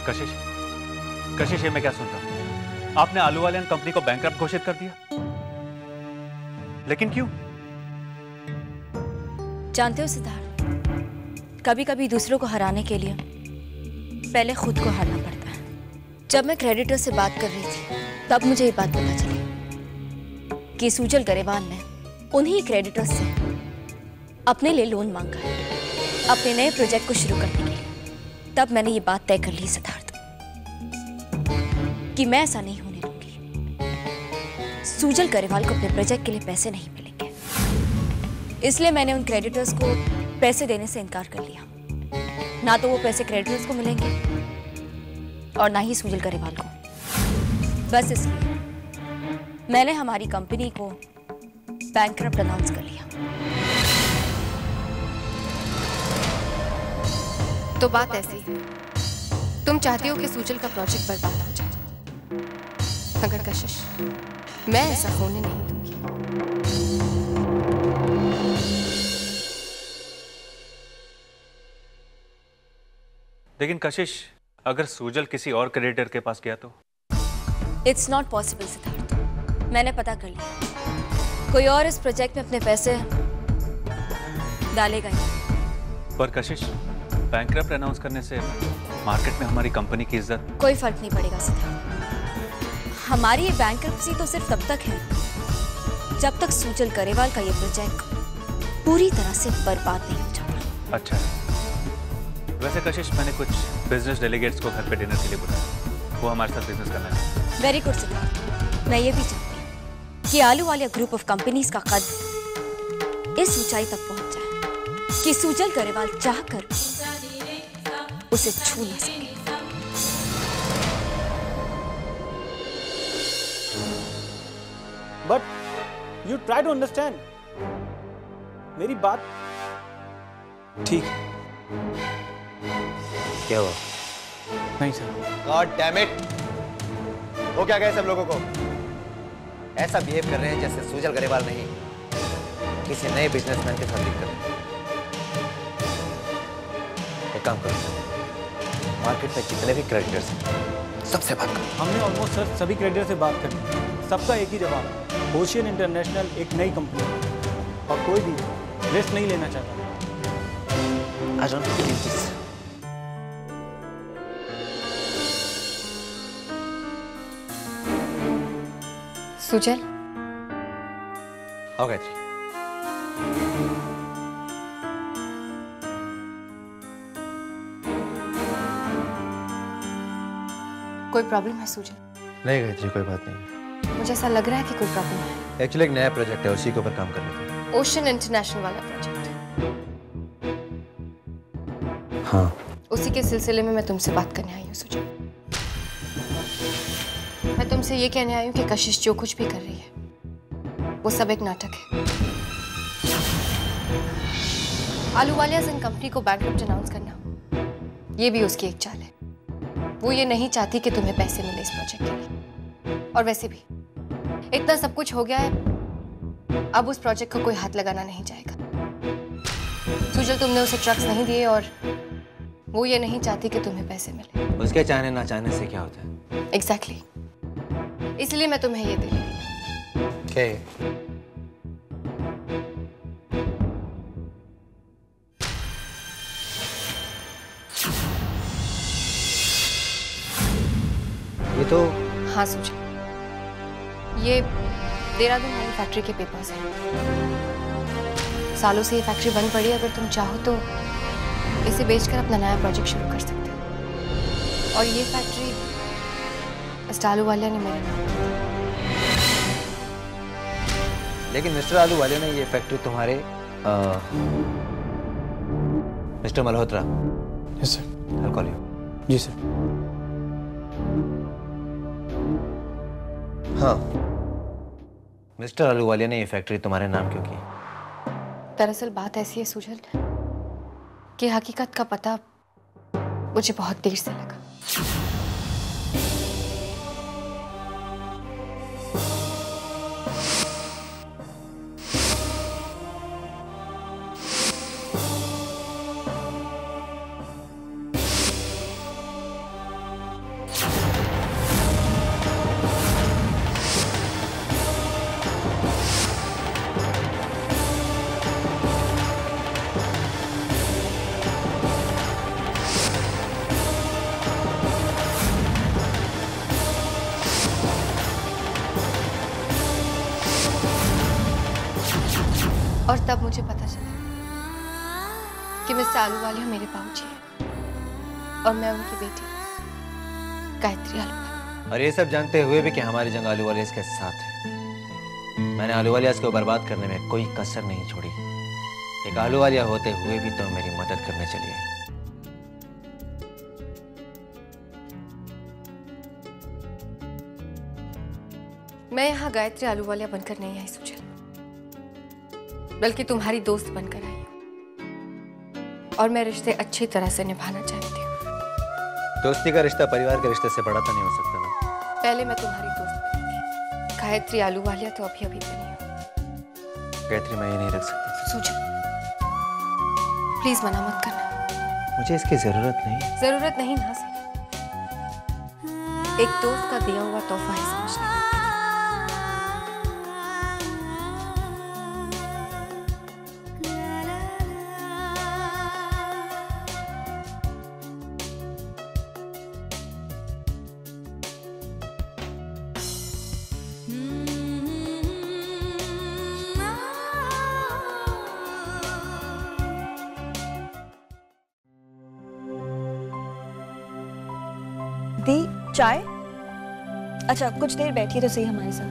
कशिश, कशिश, ये मैं क्या सुन रहा हूं? आपने आलूवालिया कंपनी को बैंकरप्ट घोषित कर दिया, लेकिन क्यों? जानते हो सिद्धार्थ, कभी कभी दूसरों को हराने के लिए पहले खुद को हारना पड़ता है। जब मैं क्रेडिटर से बात कर रही थी तब मुझे ये बात पता चली कि सुजल गरेवाल ने उन्हीं क्रेडिटर्स से अपने लिए लोन मांगा है अपने नए प्रोजेक्ट को शुरू करने के लिए। तब मैंने ये बात तय कर ली सिद्धार्थ कि मैं ऐसा नहीं होने दूंगी। सुजल गरेवाल को अपने प्रोजेक्ट के लिए पैसे नहीं मिलेंगे, इसलिए मैंने उन क्रेडिटर्स को पैसे देने से इनकार कर लिया। ना तो वो पैसे क्रेडिटर्स को मिलेंगे और ना ही सुजल गरेवाल को। बस इसलिए मैंने हमारी कंपनी को बैंकरप्ट अनाउंस कर लिया। तो बात ऐसी है, तुम चाहती हो कि सुजल का प्रोजेक्ट बर्बाद हो जाए, मगर कशिश, मैं ऐसा होने नहीं दूंगी। लेकिन कशिश, अगर सुजल किसी और क्रेडिटर के पास गया तो? इट्स नॉट पॉसिबल सिद्धार्थ, मैंने पता कर लिया। कोई और इस प्रोजेक्ट में अपने पैसे डालेगा ही। पर कशिश, बैंकरप्ट अनाउंस करने से मार्केट में हमारी कंपनी की इज्जत। कोई फर्क नहीं पड़ेगा सिद्धार्थ। हमारी ये बैंकरप्सी तो सिर्फ तब तक है जब तक सुजल गरेवाल का ये प्रोजेक्ट पूरी तरह से बर्बाद नहीं हो जाता। अच्छा, वैसे कशिश, मैंने कुछ बिजनेस डेलीगेट्स को घर पे डिनर के लिए बुलाया, वो हमारे साथ बिजनेस करना है। वेरी गुड सिद्धार्थ, मैं ये भी चाहती हूँ कि आलूवालिया ग्रुप ऑफ कंपनीज का कद इस ऊंचाई तक पहुंच जाए कि सुजल गरेवाल चाहकर उसे छू न सके। But you try to understand मेरी बात। ठीक है। क्या हुआ? नहीं सर। God damn it! वो क्या कहे सब लोगों को? ऐसा बिहेव कर रहे हैं जैसे सुजल गरेवाल नहीं, किसी नए बिजनेसमैन के साथ दिक्कत है। एक काम करो, मार्केट में जितने भी क्रेडिटर्स हैं सबसे बात करो। हमने ऑलमोस्ट सर सभी क्रेडिटर से बात कर ली, सबका एक ही जवाब है, ओशियन इंटरनेशनल एक नई कंपनी है और कोई भी रिस्क नहीं लेना चाहता। I don't believe this. Sujal, आओ गायत्री। कोई प्रॉब्लम है सुजल? नहीं गायत्री, कोई बात नहीं। मुझे ऐसा लग रहा है कि कोई प्रॉब्लम है। एक्चुअली एक नया प्रोजेक्ट है, उसी के ऊपर काम कर रहे थे। ओशन इंटरनेशनल वाला प्रोजेक्ट? हाँ। उसी के सिलसिले में मैं तुमसे बात करने आई हूँ सुजल। मैं तुमसे ये कहने आई हूँ कि कशिश जो कुछ भी कर रही है वो सब एक नाटक है। आलूवालिया कंपनी को बैंकरप्ट अनाउंस करना ये भी उसकी एक चाल है। वो ये नहीं चाहती कि तुम्हें पैसे मिले इस प्रोजेक्ट के लिए। और वैसे भी इतना सब कुछ हो गया है, अब उस प्रोजेक्ट को कोई हाथ लगाना नहीं चाहेगा। सुजल, तुमने उसे ट्रक्स नहीं दिए और वो ये नहीं चाहती कि तुम्हें पैसे मिले। उसके चाहने ना चाहने से क्या होता है? एग्जैक्टली, इसलिए मैं तुम्हें ये दे रही हूँ। Okay. ये तो हाँ सुजल, ये देहरादून वाली फैक्ट्री के पेपर्स हैं। सालों से ये फैक्ट्री बंद पड़ी है, अगर तुम चाहो तो इसे बेचकर अपना नया प्रोजेक्ट शुरू कर सकते हो। और ये फैक्ट्री मिस्टर आलूवालिया ने मेरे नाम की। लेकिन मिस्टर आलूवालिया ने ये फैक्ट्री तुम्हारे mister Malhotra. Yes sir. I'll call you. जी सर। हाँ, मिस्टर आलूवालिया ने ये फैक्ट्री तुम्हारे नाम क्यों की? दरअसल बात ऐसी है सुजल कि हकीकत का पता मुझे बहुत देर से लगा। और तब मुझे पता चला कि मिस्टर आलूवालिया मेरे बाबूजी हैं और मैं उनकी बेटी गायत्री आलूवालिया। और ये सब जानते हुए भी कि हमारी जंग आलूवालिया के साथ है, मैंने आलूवालिया को बर्बाद करने में कोई कसर नहीं छोड़ी। एक आलूवालिया होते हुए भी तो मेरी मदद करने चली आई। मैं यहाँ गायत्री आलूवालिया बनकर नहीं आई सुजल, बल्कि तुम्हारी दोस्त बनकर आई हूँ और मैं रिश्ते अच्छी तरह से निभाना चाहती हूँ। दोस्ती का रिश्ता परिवार के रिश्ते से बड़ा तो नहीं हो सकता ना। पहले मैं तुम्हारी दोस्त बनी थी, गायत्री आलूवालिया तो अभी अभी बनी हूँ। गायत्री मैं ये नहीं रख सकता। सुजल प्लीज मना मत करना। मुझे इसकी जरूरत नहीं। जरूरत नहीं ना सर, एक दोस्त का दिया हुआ तोहफा है समझना। दी चाय? अच्छा कुछ देर बैठिए तो सही हमारे साथ।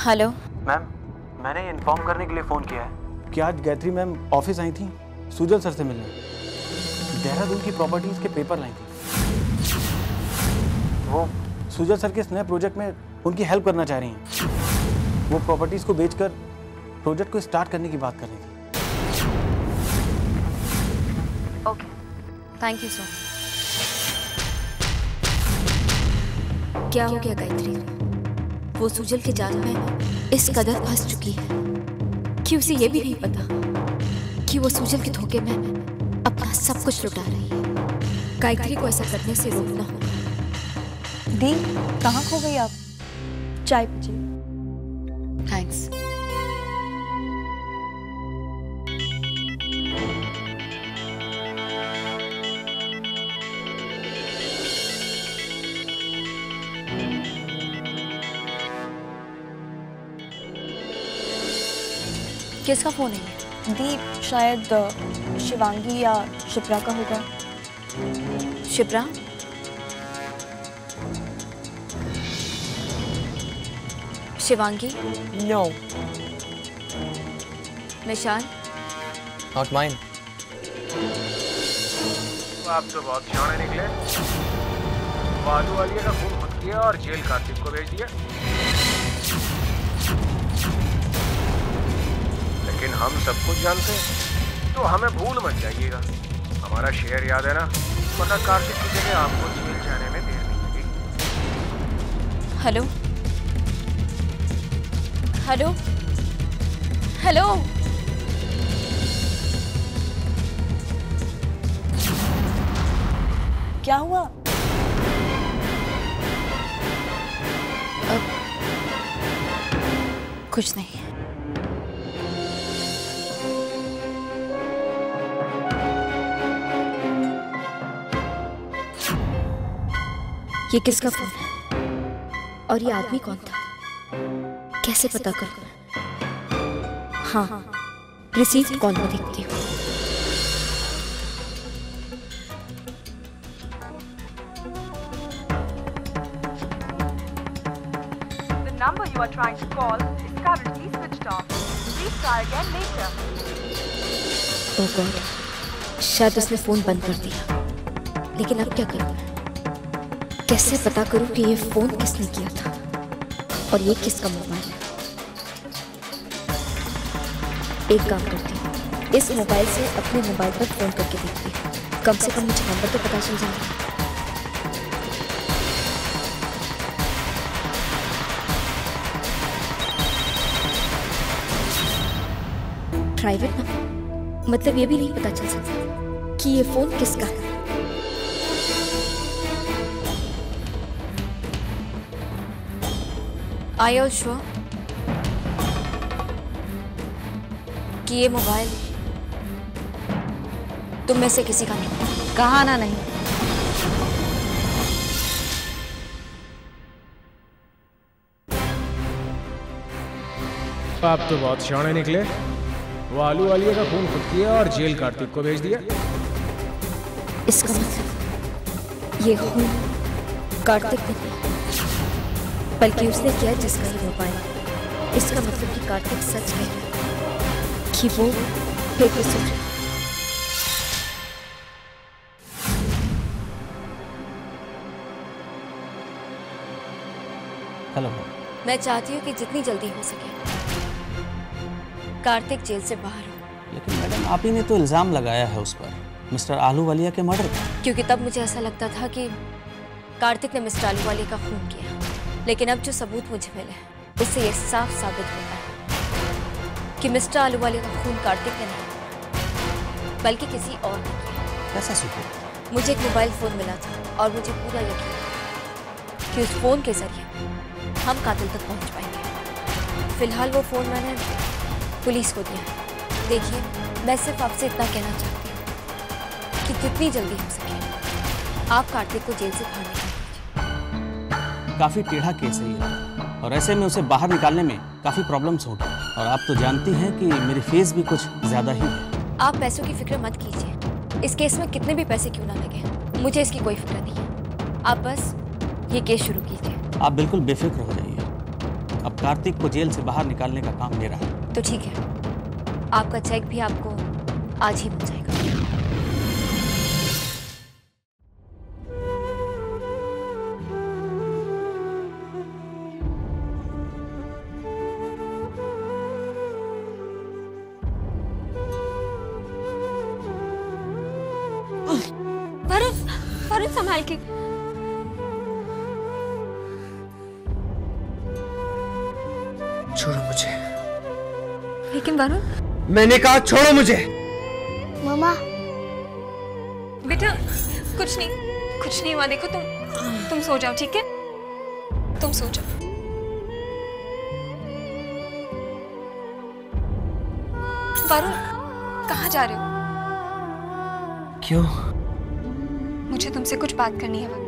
हेलो मैम, मैंने ये इन्फॉर्म करने के लिए फ़ोन किया है कि आज गायत्री मैम ऑफिस आई थी सुजल सर से मिलने। देहरादून की प्रॉपर्टीज़ के पेपर लाई थी। वो सुजल सर के इस नए प्रोजेक्ट में उनकी हेल्प करना चाह रही हैं। वो प्रॉपर्टीज़ को बेचकर प्रोजेक्ट को स्टार्ट करने की बात कर रही थी। Okay, thank you so much. क्या हो गया गायत्री? वो सुजल के जाल में इस कदर फंस चुकी है कि उसे ये भी नहीं पता कि वो सुजल के धोखे में अपना सब कुछ लुटा रही है। गायत्री को ऐसा करने से रोकना होगा। दी, कहाँ खो गई आप? चाय पीजिए। थैंक्स। किसका फोन है? दी, शायद शिवांगी या शिप्रा का होगा। शिप्रा? शिवांगी? No. निशान? Not mine. आप तो बहुत शाणे निकले। आलूवालिया का खून खुद किया और जेल कार्तिक को भेज दिया। लेकिन हम सब कुछ जानते हैं, तो हमें भूल मत जाइएगा। हमारा शेयर याद है ना, वरना कार्तिक की जगह आपको जेल जाने में देर नहीं लगेगी। हेलो हेलो हेलो, क्या हुआ? कुछ नहीं। ये किसका फोन है और ये आदमी कौन था? कैसे पता करूं? हाँ, रिसीव्ड कॉल में देखती हूँ। The number you are trying to call is currently switched off. Please try again later. Oh God, शायद उसने फोन बंद कर दिया। लेकिन अब क्या करूं? कैसे पता करूं कि ये फोन किसने किया था और ये किसका मोबाइल है? एक काम करती हूँ, इस मोबाइल से अपने मोबाइल पर फोन करके देखती हूँ। कम से कम मुझे नंबर तो पता चल जाएगा। प्राइवेट नंबर, मतलब ये भी नहीं पता चल सकता कि ये फोन किसका है। Are you sure कि ये मोबाइल तुम में से किसी का नहीं। कहा ना नहीं। आप तो बहुत शाणे निकले। वो आलू वालिया का खून खुद किया और जेल कार्तिक को भेज दिया। इसका मतलब ये खून कार्तिक ने किया, बल्कि उसने किया जिसका ही वो पाया। इसका मतलब कि कार्तिक सच कह रहा है कि वो बेटे सुन। हेलो। मैं चाहती हूँ कि जितनी जल्दी हो सके कार्तिक जेल से बाहर हो। लेकिन मैडम आप ही ने तो इल्ज़ाम लगाया है उस पर, मिस्टर आलूवालिया के मर्डर का। क्योंकि तब मुझे ऐसा लगता था कि कार्तिक ने मिस्टर आलूवालिया का खून किया, लेकिन अब जो सबूत मुझे मिले उससे ये साफ साबित होता है कि मिस्टर आलूवालिया का खून कार्तिक ने नहीं बल्कि किसी और ने किया। कैसा सूचित? मुझे एक मोबाइल फोन मिला था और मुझे पूरा यकीन था कि उस फोन के जरिए हम कातिल तक पहुंच पाएंगे। फिलहाल वो फोन मैंने पुलिस को दिया। देखिए, मैं सिर्फ आपसे इतना कहना चाहती हूँ कि जितनी जल्दी हो सके आप कार्तिक को जेल से बाहर निकालिए। काफ़ी टेढ़ा केस है ये, और ऐसे में उसे बाहर निकालने में काफ़ी प्रॉब्लम्स होगी। और आप तो जानती हैं कि मेरी फीस भी कुछ ज़्यादा ही है। आप पैसों की फिक्र मत कीजिए। इस केस में कितने भी पैसे क्यों ना लगे, मुझे इसकी कोई फिक्र नहीं है। आप बस ये केस शुरू कीजिए। आप बिल्कुल बेफिक्र हो जाइए। अब कार्तिक को जेल से बाहर निकालने का काम मेरा है। तो ठीक है, आपका चेक भी आपको आज ही मिल जाएगा। वरुण, वरुण संभाल के। छोड़ो मुझे। लेकिन वरुण, मैंने कहा छोड़ो मुझे। मामा। बेटा कुछ नहीं हुआ। देखो तुम सो जाओ, ठीक है? तुम सो जाओ। वरुण, कहाँ जा रहे हो? क्यों? मुझे तुमसे कुछ बात करनी है वरुण।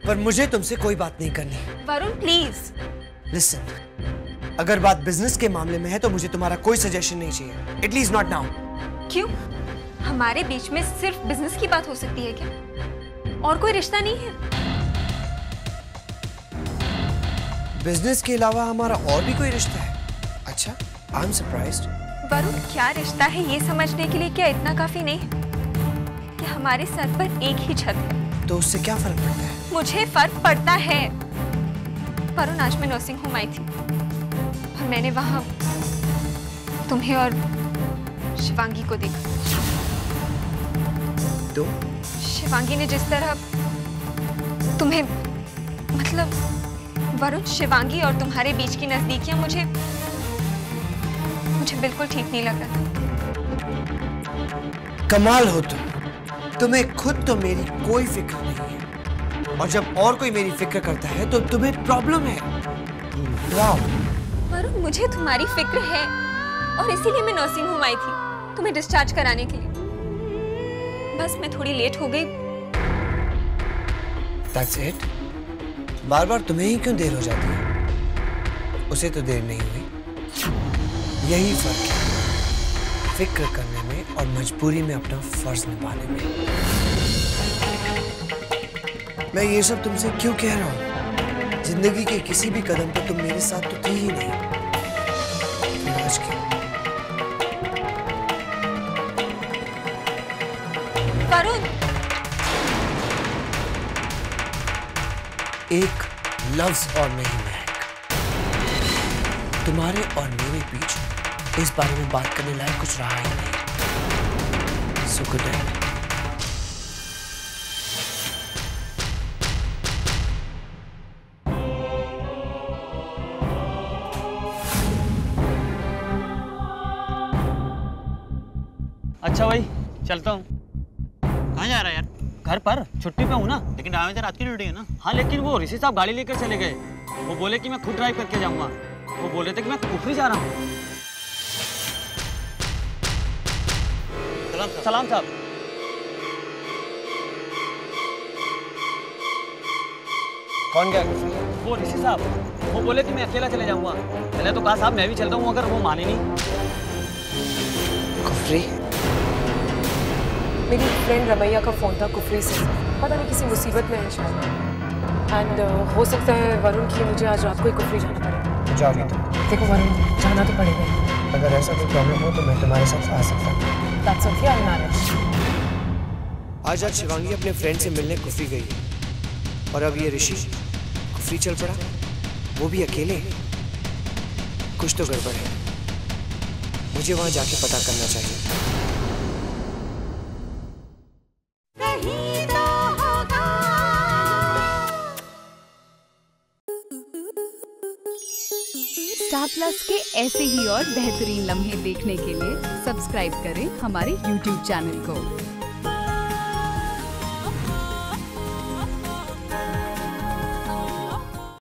पर मुझे तुमसे कोई बात नहीं करनी। वरुण प्लीज। लिसन, अगर बात बिजनेस के मामले में है तो मुझे तुम्हारा कोई सजेशन नहीं चाहिए, एटलीस्ट नॉट नाउ। क्यों? हमारे बीच में सिर्फ बिजनेस की बात हो सकती है क्या? और कोई रिश्ता नहीं है? बिजनेस के अलावा हमारा और भी कोई रिश्ता है? अच्छा, आई एम सरप्राइज्ड। वरुण, क्या रिश्ता है ये समझने के लिए क्या इतना काफी नहीं है कि हमारे सर पर एक ही छत है? तो उससे क्या फर्क पड़ता है? मुझे फर्क पड़ता है। वरुण, आज मैं नर्सिंग होम आई थी और मैंने वहां तुम्हें और शिवांगी को देखा। तो शिवांगी ने जिस तरह तुम्हें, मतलब वरुण, शिवांगी और तुम्हारे बीच की नजदीकियां मुझे बिल्कुल ठीक नहीं लग रहा था। कमाल हो तुम्हें खुद तो मेरी कोई फिक्र नहीं है, और जब और कोई मेरी फिक्र करता है तो तुम्हें प्रॉब्लम है। वाह वरुण, मुझे तुम्हारी फिक्र है और इसीलिए मैं नर्सिंग होम आई थी तुम्हें डिस्चार्ज कराने के लिए। बस मैं थोड़ी लेट हो गई। That's it? बार बार तुम्हें ही क्यों देर हो जाती है? उसे तो देर नहीं हुई। यही फर्क है फिक्र करने में और मजबूरी में अपना फर्ज निभाने में। मैं ये सब तुमसे क्यों कह रहा हूं? जिंदगी के किसी भी कदम पर तुम मेरे साथ तो थी ही नहीं, फिर आज क्यों? वरुण, एक लफ्ज और नहीं महक, तुम्हारे और मेरे बीच इस बारे में बात करने लायक कुछ रहा ही नहीं। So good night. अच्छा भाई, चलता हूँ। कहाँ जा रहा है यार? घर पर छुट्टी पे हूँ ना। लेकिन आज रात की ड्यूटी है ना। हाँ, लेकिन वो ऋषि साहब गाड़ी लेकर चले गए। वो बोले कि मैं खुद ड्राइव करके जाऊंगा। वो बोले थे कि मैं कुफरी जा रहा हूँ। सलाम साहब। कौन गया? वो ऋषि साहब, वो बोले कि मैं अकेला चले जाऊंगा। मैंने तो कहा साहब मैं भी चलता हूँ, अगर वो माने नहीं। कुफरी? मेरी फ्रेंड रमैया का फोन था कुफरी से, पता नहीं किसी मुसीबत में है शायद। एंड हो सकता है वरुण की मुझे आज रात को ही कुफरी जाना पड़ेगा। जाओगी तो? देखो वरुण, जाना तो पड़ेगा। अगर ऐसा कोई प्रॉब्लम हो तो मैं तुम्हारे साथ आ सकता हूँ। That's okay, I'll manage. आज शिवांगी अपने फ्रेंड से मिलने कुफरी गई और अब ये ऋषि कुफरी चल पड़ा, वो भी अकेले। कुछ तो गड़बड़ है, मुझे वहां जाके पता करना चाहिए। स्टार प्लस के ऐसे ही और बेहतरीन लम्हे देखने के लिए सब्सक्राइब करें हमारे YouTube चैनल को।